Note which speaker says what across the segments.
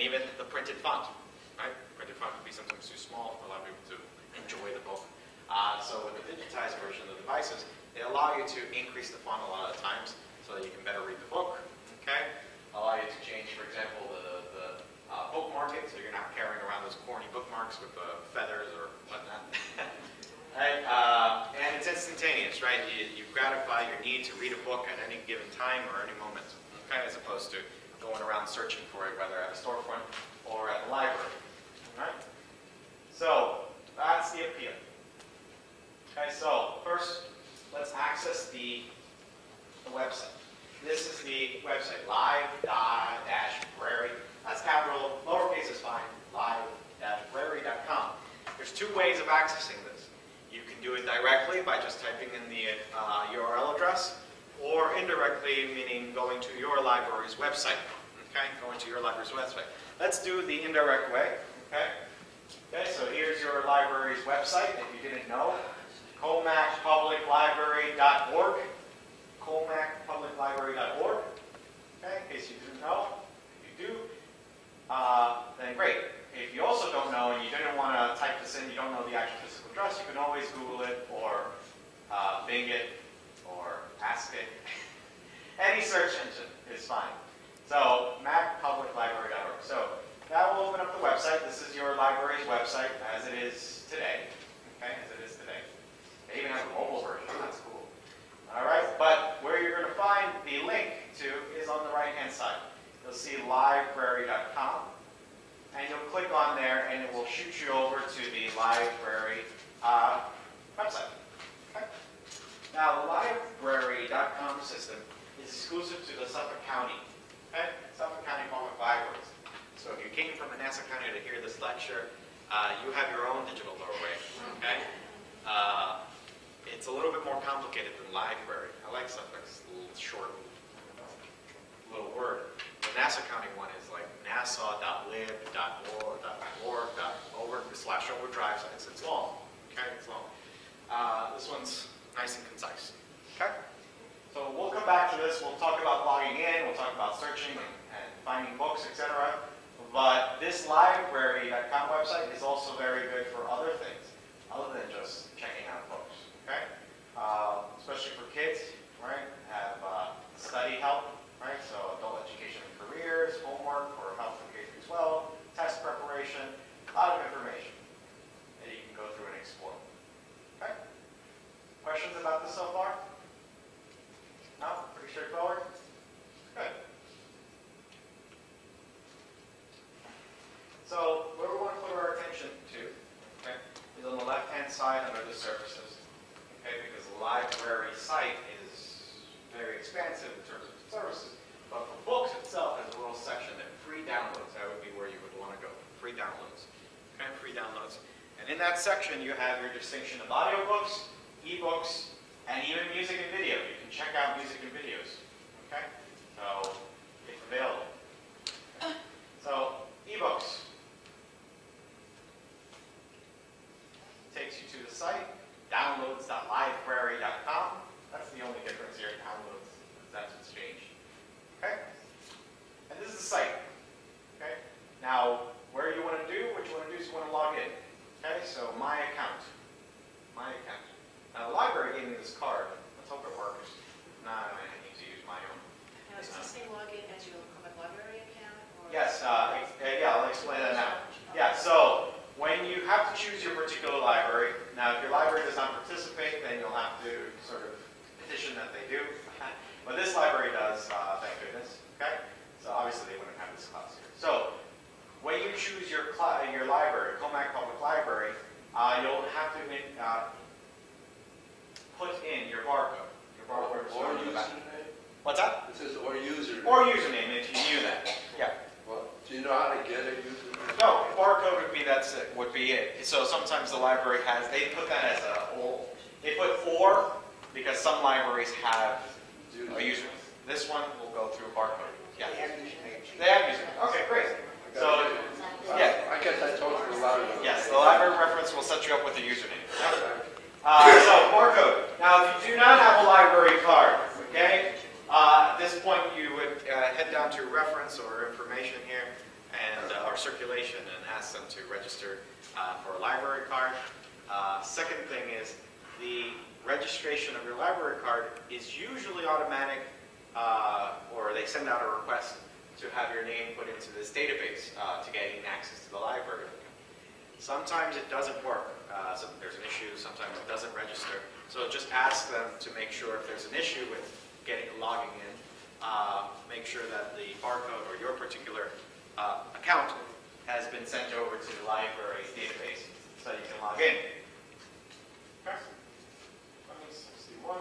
Speaker 1: and even the printed font. Right? Printed font can be sometimes too small for a lot of people to enjoy the book. So with the digitized version of the devices, they allow you to increase the font a lot of times so that you can better read the book. Okay? Allow you to change, for example, the bookmark it, so you're not carrying around those corny bookmarks with feathers or whatnot. Right? And it's instantaneous, right? You gratify your need to read a book at any given time or any moment, okay? As opposed to going around searching for it, whether at a storefront or at the library. All right? So that's the appeal. Okay, so first, let's access the website. This is the website, live-brary. That's capital, lowercase is fine, live-brary.com. There's two ways of accessing this. You can do it directly by just typing in the URL address, or indirectly, meaning going to your library's website. Okay, going to your library's website. Let's do the indirect way. Okay. Okay, so here's your library's website. If you didn't know, comacpubliclibrary.org. comacpubliclibrary.org. Okay, in case you didn't know. If you do, then great. If you also don't know and you didn't want to type this in, you don't know the actual physical address, you can always Google it or Bing it or Ask it. Any search engine is fine. So macpubliclibrary.org. So that will open up the website. This is your library's website as it is today. Okay, as it is today. They even have a mobile version. That's cool. All right, but where you're going to find the link to is on the right-hand side. You'll see library.com. And you'll click on there, and it will shoot you over to the library website. Okay? Now, the library.com system is exclusive to the Suffolk County, okay? Suffolk County Public Libraries. So if you came from Nassau County to hear this lecture, you have your own digital doorway. Okay? It's a little bit more complicated than library. I like Suffolk's little short little word. The Nassau County one is like nassau.lib.org/overdrive. It's long. Okay, it's long. This one's nice and concise. Okay. So we'll come back to this. We'll talk about logging in. We'll talk about searching and finding books, etc. But this library.com website is also very good for other things, other than just checking out books. Okay. Especially for kids, right? Have study help. Right, so adult education and careers, homework for help from K through 12, test preparation, a lot of information that you can go through and explore. Okay? Questions about this so far? No? Pretty straightforward? Good. So where we want to put our attention to, okay, is on the left-hand side under the services. Okay, because the library site is very expansive in terms of services. But for books itself, there's a little section there, free downloads. That would be where you would want to go, free downloads. Okay, free downloads. And in that section, you have your distinction of audiobooks, eBooks, and even music and video. You can check out music and videos. Okay, so it's available. Okay. So eBooks takes you to the site, downloads.library.com. That's the only difference here, downloads. That's what's changed. Okay? And this is the site. Okay? Now, where you want to do, what you want to do is you want to log in. Okay? So, my account. My account. Now, the library gave me this card. Let's hope it works. Nah, I need to use my own.
Speaker 2: Now, is the same login as your public library account? Or
Speaker 1: Yes. Yeah, I'll explain that now. Yeah, so, when you have to choose your particular library, now, if your library does not participate, then you'll have to sort of petition that they do. But this library does, thank goodness. Okay? So obviously they wouldn't have this class here. So when you choose your library, Comac Public Library, you'll have to put in your barcode. Your barcode is
Speaker 3: or username.
Speaker 1: What's that?
Speaker 3: It says or username.
Speaker 1: Or username if you knew that. Yeah.
Speaker 3: Well, do you know how to get a username?
Speaker 1: No, barcode would be would be it. So sometimes the library has, they put that as they put 4 because some libraries have a username. This one will go through a barcode. Yeah. They have username. Okay, great. So, yeah.
Speaker 3: I guess I told you a lot of them.
Speaker 1: Yes, the library reference will set you up with a username. So, barcode. Now, if you do not have a library card, okay, at this point you would head down to reference or information here, and or circulation and asks them to register for a library card. Second thing is the registration of your library card is usually automatic, or they send out a request to have your name put into this database to gain access to the library. Sometimes it doesn't work. There's an issue, sometimes it doesn't register. So just ask them to make sure if there's an issue with logging in, make sure that the barcode or your particular account has been sent over to the library database so that you can log in. Okay. 2061.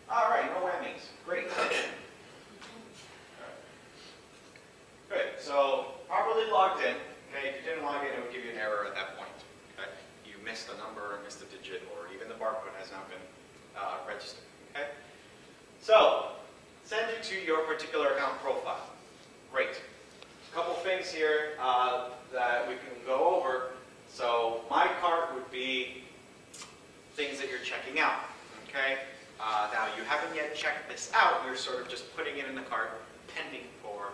Speaker 1: All right, no whammies. Great. Good. So properly logged in. Okay, if you didn't log in, it would give you an error at that point. Okay, you missed a number, or missed a digit, or even the barcode has not been registered. Okay. So send you to your particular account profile. Great. A couple things here that we can go over. So my cart would be things that you're checking out. Okay. Now you haven't yet checked this out. You're sort of just putting it in the cart, pending for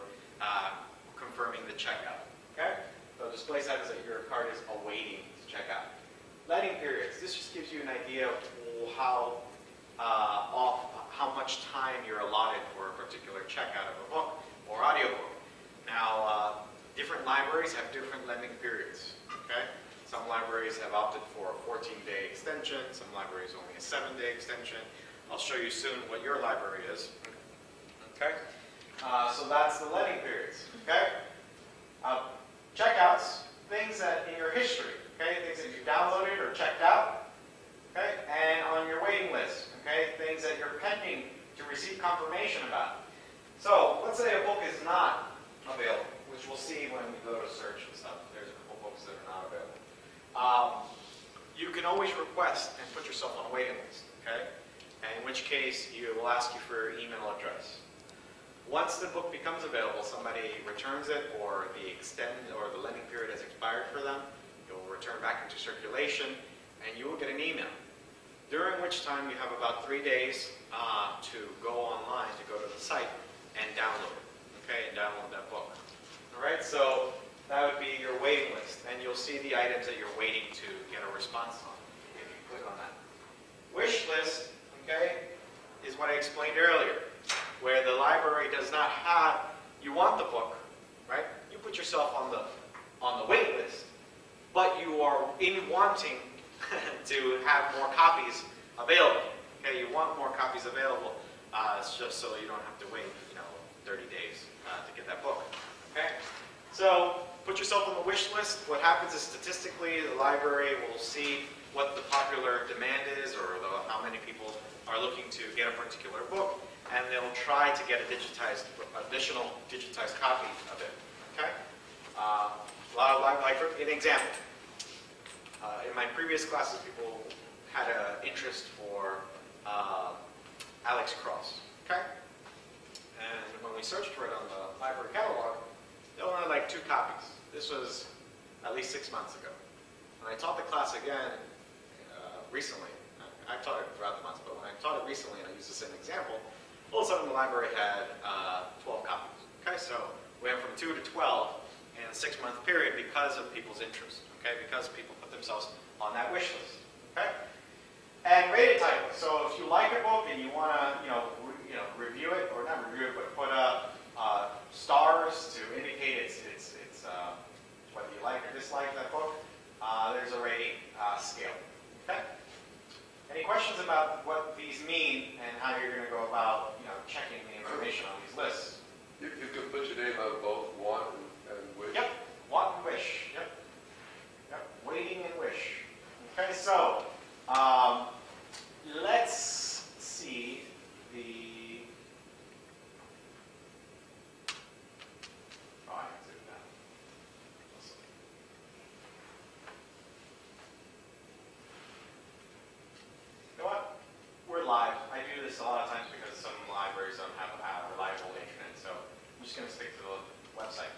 Speaker 1: confirming the checkout. Okay. So display status that your cart is awaiting to check out. Letting periods. This just gives you an idea of how much time you're allotted for a particular checkout of a book or audiobook. Now, different libraries have different lending periods. Okay. Some libraries have opted for a 14-day extension. Some libraries only a 7-day extension. I'll show you soon what your library is. Okay. So that's the lending periods. Okay. Checkouts, things that in your history, okay, things that you downloaded or checked out, okay, and on your waiting list, okay, things that you're pending to receive confirmation about. So let's say a book is not available, which we'll see when we go to search and stuff. There's a couple books that are not available. You can always request and put yourself on a waiting list, okay, and in which case you will ask you for your email address. Once the book becomes available, somebody returns it, or the lending period has expired for them, you'll return back into circulation, and you will get an email. During which time you have about 3 days to go online, to go to the site, and download it. Okay, and download that book. All right, so that would be your waiting list, and you'll see the items that you're waiting to get a response on if you click on that. Wish list, okay, is what I explained earlier, where the library does not have, you want the book, right? You put yourself on the wait list, but you are wanting to have more copies available. Okay, you want more copies available. It's just so you don't have to wait, 30 days to get that book. Okay, so put yourself on the wish list. What happens is statistically, the library will see what the popular demand is, or how many people are looking to get a particular book, and they'll try to get a additional digitized copy of it. Okay, a lot of like for an example. In my previous classes, people had an interest for Alex Cross. Okay, and when we searched for it on the library catalog, they only had like 2 copies. This was at least 6 months ago. When I taught the class again recently, I've taught it throughout the months, but when I taught it recently and I used this as an example, all of a sudden the library had 12 copies. Okay, so we went from 2 to 12 in a 6-month period because of people's interest. Okay, because people put themselves on that wish list. Okay, and rated titles. So if you like a book and you want to, review it, or not review it, but put stars to indicate it's whether you like or dislike that book, there's a rating scale. Okay. Any questions about what these mean and how you're going to go about, checking the information on these lists?
Speaker 3: You can put your name on both want and wish.
Speaker 1: Yep. Want and wish. Yep. Yep. Waiting and wish. Okay. So let's see the. Oh, I have to do that. You know what? We're live. I do this a lot of times because some libraries don't have reliable internet, so I'm just going to stick to the website.